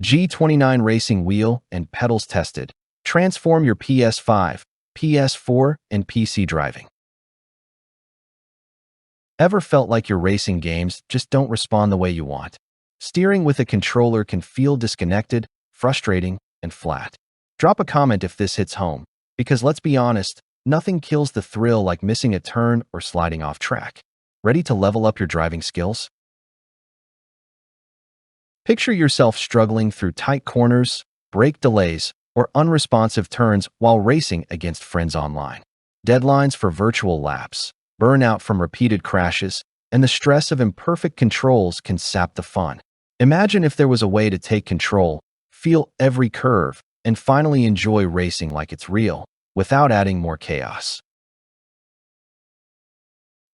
G29 racing wheel and pedals tested. Transform your PS5, PS4, and PC driving. Ever felt like your racing games just don't respond the way you want? Steering with a controller can feel disconnected, frustrating, and flat. Drop a comment if this hits home, because let's be honest, nothing kills the thrill like missing a turn or sliding off track. Ready to level up your driving skills? Picture yourself struggling through tight corners, brake delays, or unresponsive turns while racing against friends online. Deadlines for virtual laps, burnout from repeated crashes, and the stress of imperfect controls can sap the fun. Imagine if there was a way to take control, feel every curve, and finally enjoy racing like it's real, without adding more chaos.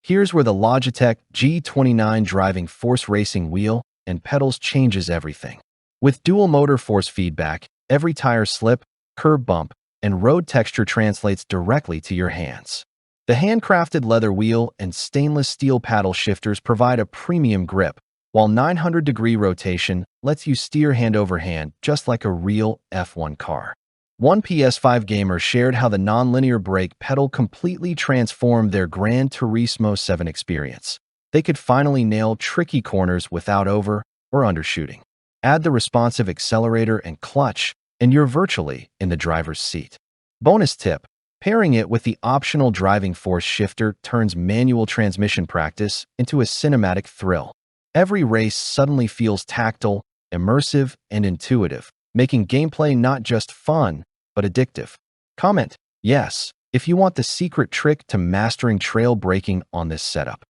Here's where the Logitech G29 driving force racing wheel and pedals changes everything. With dual motor force feedback, every tire slip, curb bump, and road texture translates directly to your hands. The handcrafted leather wheel and stainless steel paddle shifters provide a premium grip, while 900-degree rotation lets you steer hand over hand just like a real F1 car. One PS5 gamer shared how the nonlinear brake pedal completely transformed their Gran Turismo 7 experience. They could finally nail tricky corners without over or undershooting. Add the responsive accelerator and clutch, and you're virtually in the driver's seat. Bonus tip: pairing it with the optional driving force shifter turns manual transmission practice into a cinematic thrill. Every race suddenly feels tactile, immersive, and intuitive, making gameplay not just fun, but addictive. Comment yes if you want the secret trick to mastering trail braking on this setup.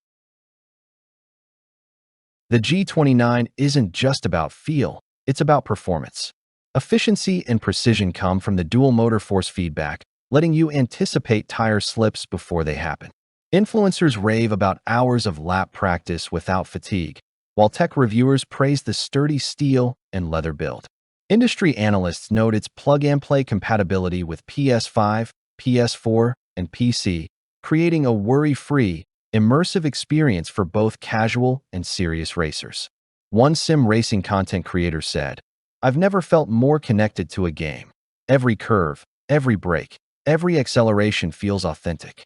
The G29 isn't just about feel, it's about performance. Efficiency and precision come from the dual motor force feedback, letting you anticipate tire slips before they happen. Influencers rave about hours of lap practice without fatigue, while tech reviewers praise the sturdy steel and leather build. Industry analysts note its plug-and-play compatibility with PS5, PS4, and PC, creating a worry-free, immersive experience for both casual and serious racers. One sim racing content creator said, "I've never felt more connected to a game. Every curve, every brake, every acceleration feels authentic."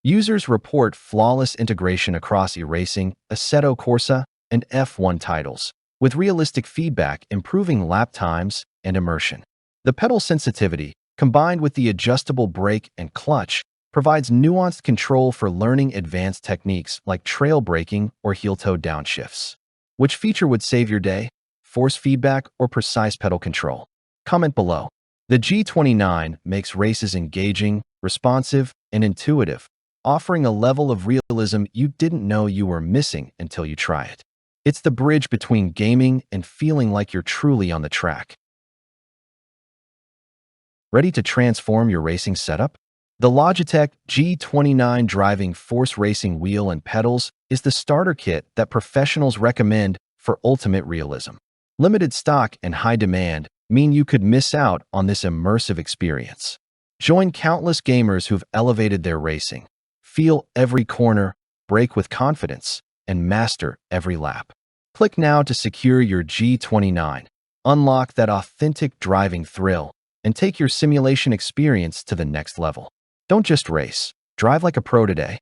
Users report flawless integration across e-racing, Assetto Corsa, and F1 titles, with realistic feedback improving lap times and immersion. The pedal sensitivity, combined with the adjustable brake and clutch, provides nuanced control for learning advanced techniques like trail braking or heel-toe downshifts. Which feature would save your day? Force feedback or precise pedal control? Comment below. The G29 makes races engaging, responsive, and intuitive, offering a level of realism you didn't know you were missing until you try it. It's the bridge between gaming and feeling like you're truly on the track. Ready to transform your racing setup? The Logitech G29 driving force racing wheel and pedals is the starter kit that professionals recommend for ultimate realism. Limited stock and high demand mean you could miss out on this immersive experience. Join countless gamers who've elevated their racing. Feel every corner, brake with confidence, and master every lap. Click now to secure your G29. Unlock that authentic driving thrill and take your simulation experience to the next level. Don't just race, drive like a pro today.